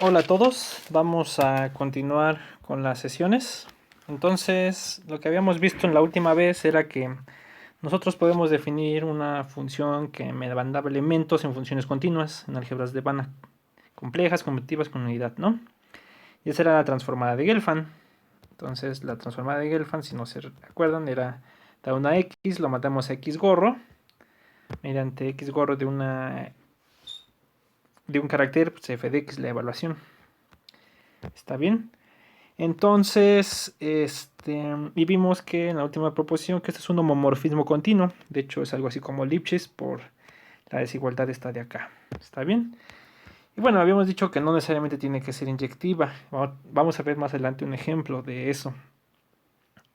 Hola a todos, vamos a continuar con las sesiones. Entonces, lo que habíamos visto en la última vez era que nosotros podemos definir una función que me mandaba elementos en funciones continuas, en álgebras de Banach, complejas, conmutativas con unidad, ¿no? Y esa era la transformada de Gelfand. Entonces, la transformada de Gelfand, si no se acuerdan, era da una x, lo matamos a x gorro, mediante x gorro de un carácter, pues f de x, la evaluación. ¿Está bien? Entonces, y vimos que en la última proposición que este es un homomorfismo continuo. De hecho, es algo así como Lipschitz por la desigualdad esta de acá. ¿Está bien? Y bueno, habíamos dicho que no necesariamente tiene que ser inyectiva. Vamos a ver más adelante un ejemplo de eso.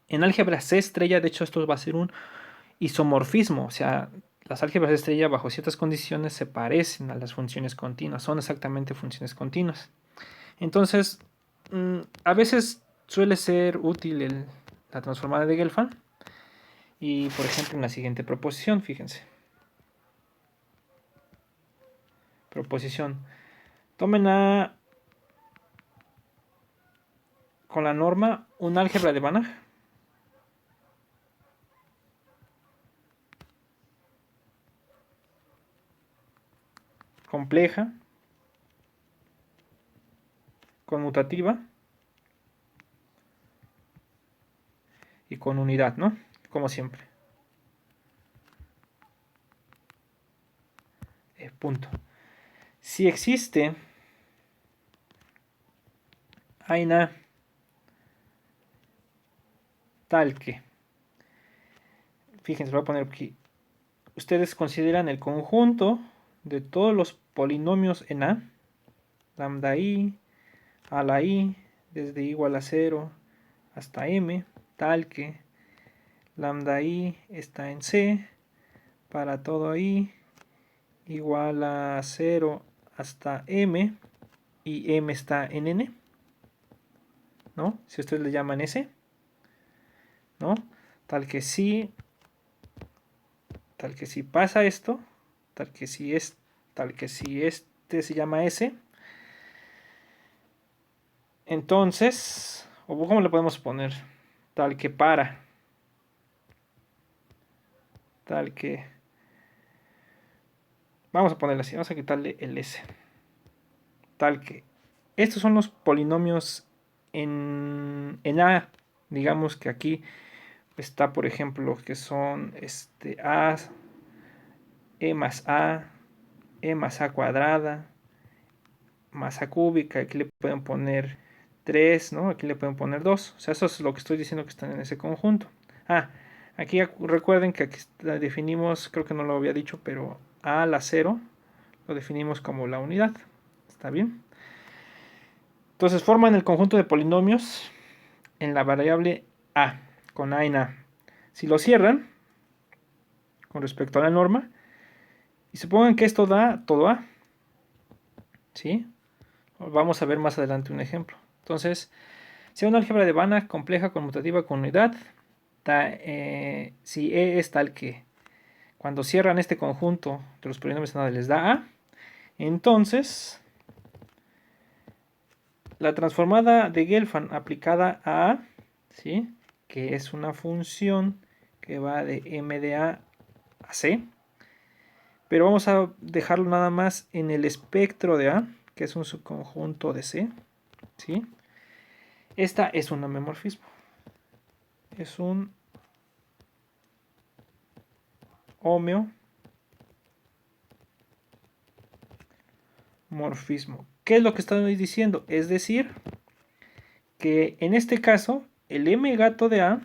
En álgebra C estrella, de hecho, esto va a ser un isomorfismo. O sea, las álgebras estrella bajo ciertas condiciones se parecen a las funciones continuas. Son exactamente funciones continuas. Entonces, a veces suele ser útil la transformada de Gelfand. Y por ejemplo, en la siguiente proposición, fíjense. Proposición. Tomen con la norma un álgebra de Banach. Compleja. Conmutativa. Y con unidad, ¿no? Como siempre. Punto. Si existe AINA tal que, fíjense, voy a poner aquí, ustedes consideran el conjunto de todos los polinomios en A, lambda I, a la I, desde I igual a 0 hasta M, tal que lambda I está en C, para todo I igual a 0 hasta M, y M está en N, ¿no? Si ustedes le llaman S, ¿no? Tal que si pasa esto, tal que si este se llama S, entonces, o cómo le podemos poner, tal que tal que, vamos a ponerle así, vamos a quitarle el S, tal que, estos son los polinomios en A, digamos que aquí está, por ejemplo, que son A, E más A cuadrada, más A cúbica, aquí le pueden poner 3, ¿no? Aquí le pueden poner 2, o sea, eso es lo que estoy diciendo que están en ese conjunto. Aquí recuerden que aquí definimos, creo que no lo había dicho, pero A a la 0 lo definimos como la unidad, ¿está bien? Entonces forman el conjunto de polinomios en la variable A, con A en A. Si lo cierran, con respecto a la norma, y supongan que esto da todo A, ¿sí? Vamos a ver más adelante un ejemplo. Entonces, si una álgebra de Banach compleja conmutativa con unidad, si E es tal que cuando cierran este conjunto de los polinomios les da A, entonces la transformada de Gelfand aplicada a A, ¿sí? Que es una función que va de M de A a C, pero vamos a dejarlo nada más en el espectro de A, que es un subconjunto de C, ¿sí? Esta es un homomorfismo. Es un homeomorfismo. ¿Qué es lo que estoy diciendo? Es decir, que en este caso, el M gato de A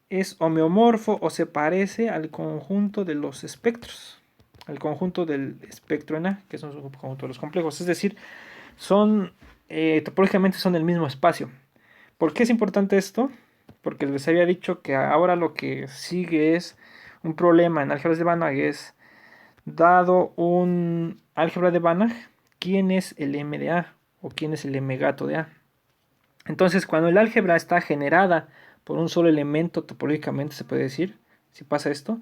es homeomorfo o se parece al conjunto de los espectros, al conjunto del espectro en A, que es un subconjunto de los complejos. Es decir, topológicamente son el mismo espacio. ¿Por qué es importante esto? Porque les había dicho que ahora lo que sigue es un problema en álgebras de Banach, es dado un álgebra de Banach, ¿quién es el M de A? ¿O quién es el M gato de A? Entonces, cuando el álgebra está generada por un solo elemento, topológicamente se puede decir, si pasa esto,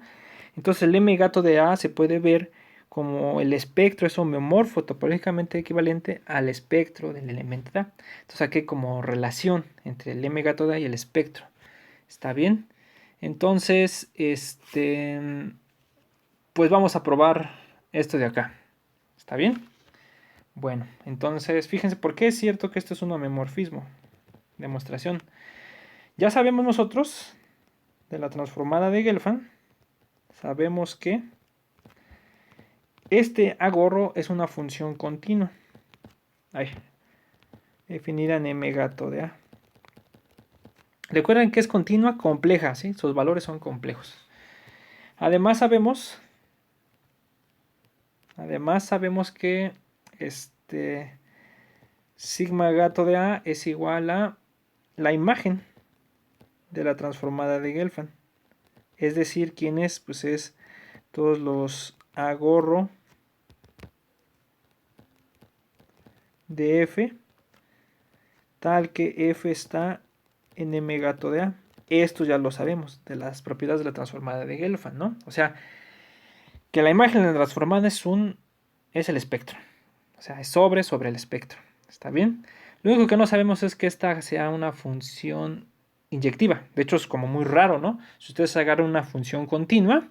entonces el M gato de A se puede ver como el espectro es homeomorfo topológicamente equivalente al espectro del elemento de A. Entonces aquí hay como relación entre el M gato de A y el espectro. ¿Está bien? Entonces, pues vamos a probar esto de acá. ¿Está bien? Bueno, entonces fíjense por qué es cierto que esto es un homeomorfismo. Demostración. Ya sabemos nosotros de la transformada de Gelfand, sabemos que este A gorro es una función continua. Ahí, definida en M gato de A. Recuerden que es continua compleja, ¿sí? Sus valores son complejos. Además sabemos que sigma gato de A es igual a la imagen de la transformada de Gelfand. Es decir, ¿quién es? Pues es todos los A gorro de F, tal que F está en M gato de A. Esto ya lo sabemos de las propiedades de la transformada de Gelfand, ¿no? O sea, que la imagen de la transformada es el espectro. O sea, es sobre el espectro. ¿Está bien? Lo único que no sabemos es que esta sea una función inyectiva. De hecho, es como muy raro, ¿no? Si ustedes agarran una función continua,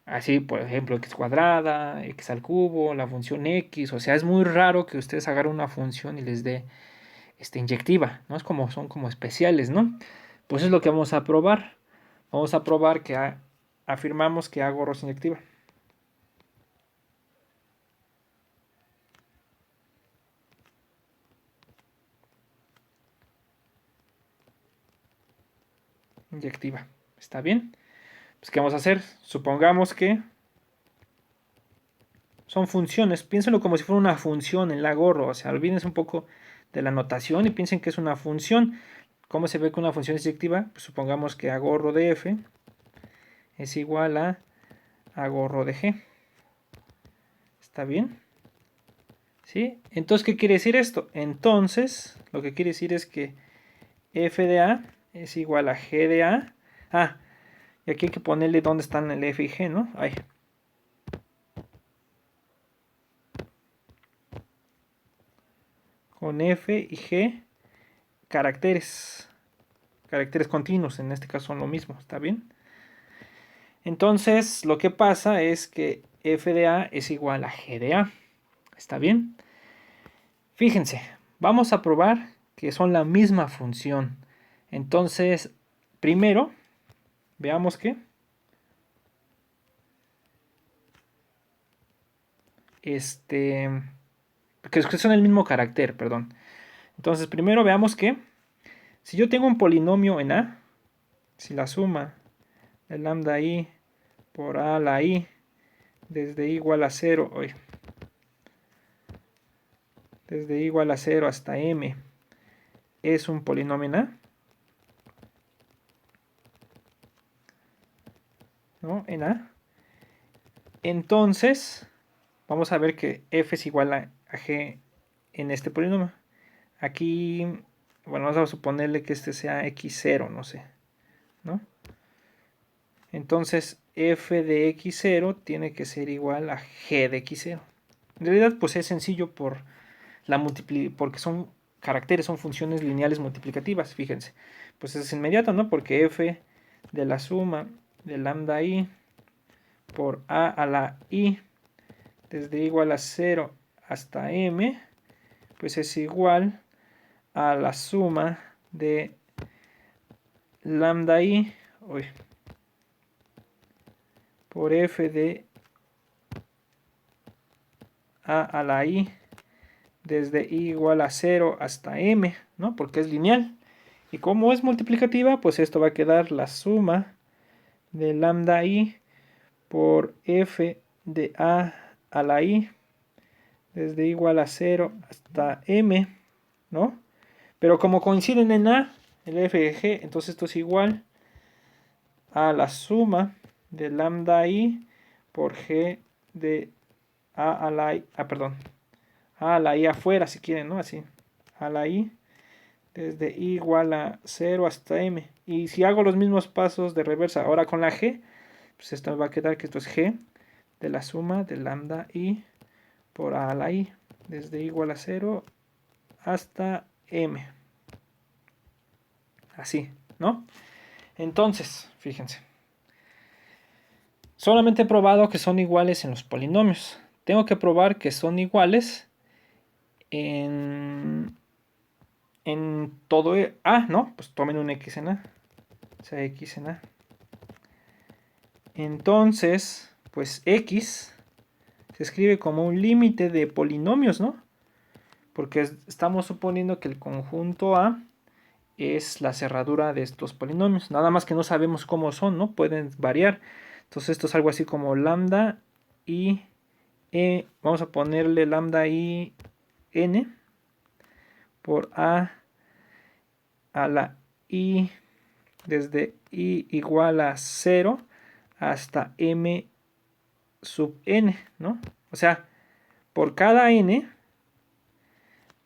así, por ejemplo, x cuadrada, x al cubo, la función x, o sea, es muy raro que ustedes agarren una función y les dé inyectiva, ¿no? Son como especiales, ¿no? Pues es lo que vamos a probar. Vamos a probar que afirmamos que A gorro es inyectiva. Inyectiva. ¿Está bien? Pues, ¿qué vamos a hacer? Supongamos que son funciones. Piénsenlo como si fuera una función en la gorro. O sea, olvídense un poco de la notación y piensen que es una función. ¿Cómo se ve que una función es inyectiva? Pues supongamos que A gorro de F es igual a gorro de G. ¿Está bien? ¿Sí? Entonces, ¿qué quiere decir esto? Entonces, lo que quiere decir es que F de A es igual a G de A. Ah, y aquí hay que ponerle dónde están el F y G, ¿no? Ahí. Con F y G caracteres continuos, en este caso son lo mismo, ¿está bien? Entonces, lo que pasa es que F de A es igual a G de A, ¿está bien? Fíjense, vamos a probar que son la misma función. Entonces, primero, veamos que que son el mismo carácter, perdón. Entonces, primero veamos que si yo tengo un polinomio en A, si la suma de lambda I por A a la I desde I igual a 0, desde I igual a 0 hasta M es un polinomio en A, ¿no? En A. Entonces, vamos a ver que F es igual a G en este polinomio. Aquí, bueno, vamos a suponerle que este sea X0, no sé, ¿no? Entonces, F de X0 tiene que ser igual a G de X0. En realidad, pues es sencillo porque son caracteres, son funciones lineales multiplicativas, fíjense. Pues es inmediato, ¿no? Porque F de la suma de lambda I por A a la I desde I igual a 0 hasta M, pues es igual a la suma de lambda I por F de A a la I desde I igual a 0 hasta M, ¿no? Porque es lineal. Y como es multiplicativa, pues esto va a quedar la suma de lambda I por F de A a la I desde igual a 0 hasta M, ¿no? Pero como coinciden en A, el F y G, entonces esto es igual a la suma de lambda I por G de A a la I, perdón, A a la I afuera si quieren, ¿no? Así, a la I desde I igual a 0 hasta M. Y si hago los mismos pasos de reversa ahora con la G, pues esto me va a quedar que esto es G de la suma de lambda i por a la i, desde igual a 0 hasta m. Así, ¿no? Entonces, fíjense. Solamente he probado que son iguales en los polinomios. Tengo que probar que son iguales en todo A, ¿no? Pues tomen un X en A. O sea, X en A. Entonces, pues X se escribe como un límite de polinomios, ¿no? Porque estamos suponiendo que el conjunto A es la cerradura de estos polinomios. Nada más que no sabemos cómo son, ¿no? Pueden variar. Entonces esto es algo así como lambda i, vamos a ponerle lambda i n por a la i desde i igual a 0 hasta m sub n, ¿no? O sea, por cada n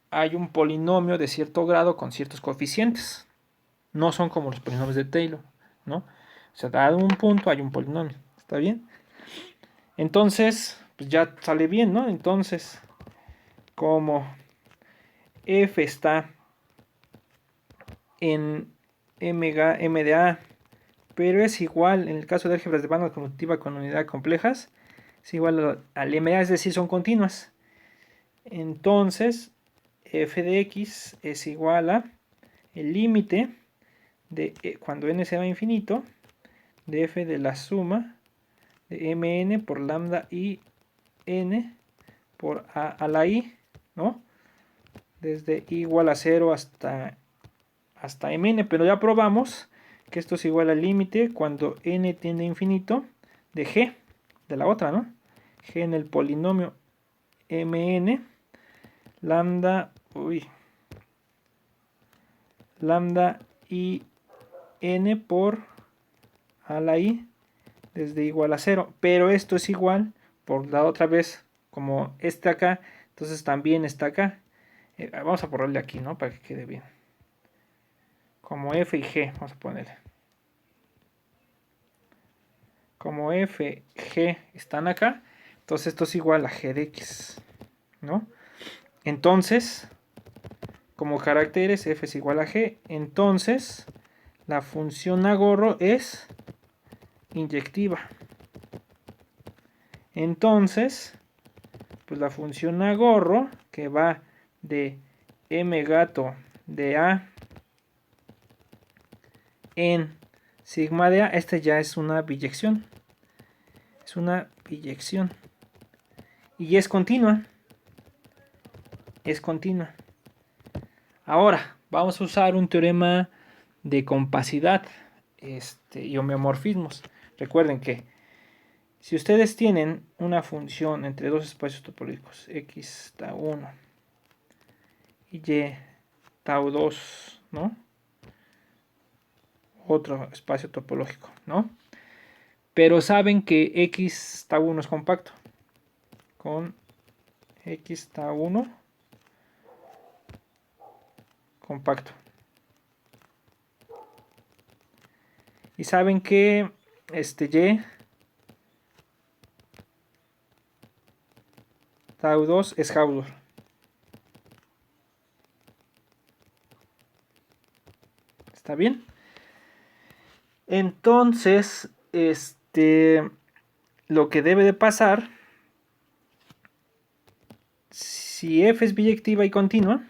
hay un polinomio de cierto grado con ciertos coeficientes. No son como los polinomios de Taylor, ¿no? O sea, dado un punto hay un polinomio. ¿Está bien? Entonces, pues ya sale bien, ¿no? Entonces, como f está en m de a, pero es igual, en el caso de álgebras de banda conmutativa con unidad complejas, es igual al m de a, es decir, son continuas. Entonces, f de x es igual a el límite de cuando n se va a infinito, de f de la suma de mn por lambda i n por a la i, ¿no? Desde i igual a 0 hasta mn, pero ya probamos que esto es igual al límite cuando n tiende a infinito de g, de la otra, ¿no? G en el polinomio mn, lambda i n por a la i desde igual a 0, pero esto es igual por la otra vez como este acá, entonces también está acá. Vamos a ponerle aquí, ¿no? Para que quede bien. Como f y g, vamos a ponerle. Como f, g están acá, entonces esto es igual a g de x, ¿no? Entonces, como caracteres, f es igual a g, entonces la función agorro es inyectiva. Entonces, pues la función agorro, que va de m gato de a en sigma de a, esta ya es una biyección. Es una biyección. Y es continua. Es continua. Ahora, vamos a usar un teorema de compacidad y homeomorfismos. Recuerden que si ustedes tienen una función entre dos espacios topológicos, x tau 1 y y tau 2, ¿no? Otro espacio topológico, ¿no? Pero saben que x tau 1 es compacto. Con x tau 1 compacto. Y saben que y tau 2 es Hausdorff. ¿Está bien? Entonces, lo que debe de pasar, si f es biyectiva y continua,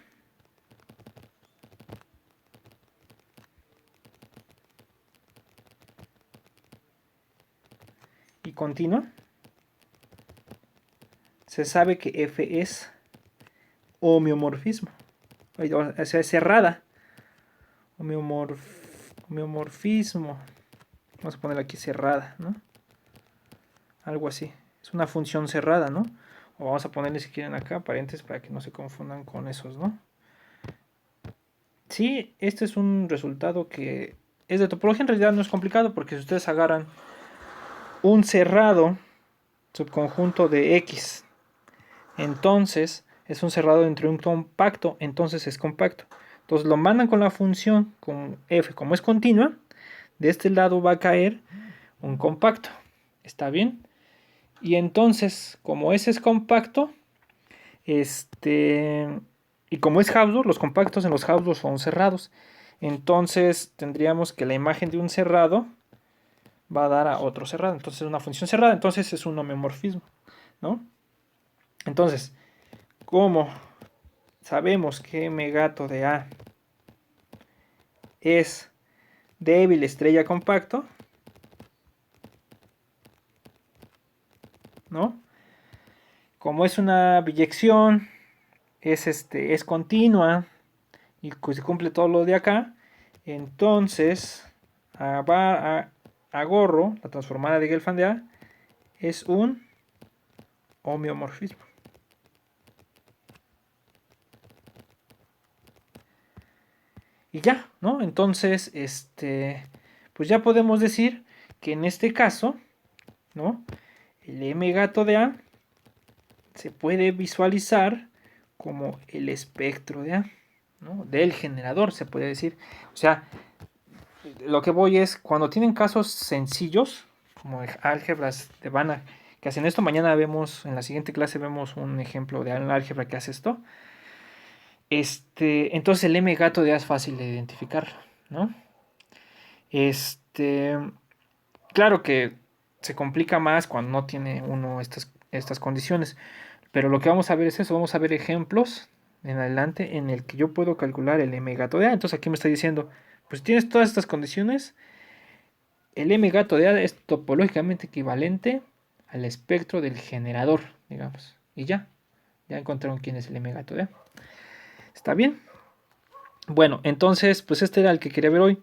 se sabe que f es homeomorfismo, o sea, es cerrada. Homeomorfismo, vamos a poner aquí cerrada, ¿no? Algo así, es una función cerrada, ¿no? O vamos a ponerle, si quieren, acá paréntesis para que no se confundan con esos, ¿no? Sí, este es un resultado que es de topología, en realidad no es complicado, porque si ustedes agarran un cerrado subconjunto de X, entonces es un cerrado entre un compacto, entonces es compacto. Entonces lo mandan con la función, con f, como es continua, de este lado va a caer un compacto. ¿Está bien? Y entonces, como ese es compacto, y como es Hausdorff, los compactos en los Hausdorff son cerrados. Entonces tendríamos que la imagen de un cerrado va a dar a otro cerrado. Entonces es una función cerrada, entonces es un homeomorfismo, ¿no? Entonces, como sabemos que m gato de A es débil estrella compacto, ¿no? Como es una biyección, es continua y se cumple todo lo de acá, entonces a gorro, la transformada de Gelfand de A, es un homeomorfismo. Y ya, ¿no? Entonces, pues ya podemos decir que en este caso, ¿no? El M gato de A se puede visualizar como el espectro de A, ¿no? Del generador, se puede decir. O sea, lo que voy es, cuando tienen casos sencillos, como álgebras de Banach, que hacen esto, mañana vemos, en la siguiente clase vemos un ejemplo de álgebra que hace esto. Entonces el M gato de A es fácil de identificar, ¿no? Claro que se complica más cuando no tiene uno estas condiciones, pero lo que vamos a ver es eso, vamos a ver ejemplos en adelante en el que yo puedo calcular el M gato de A. Entonces aquí me está diciendo, pues tienes todas estas condiciones, el M gato de A es topológicamente equivalente al espectro del generador, digamos. Y ya encontraron quién es el M gato de A. ¿Está bien? Bueno, entonces, pues este era el que quería ver hoy.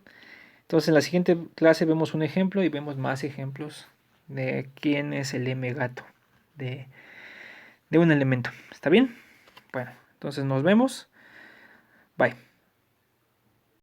Entonces en la siguiente clase vemos un ejemplo y vemos más ejemplos de quién es el M gato de, de un elemento. ¿Está bien? Bueno, entonces nos vemos. Bye.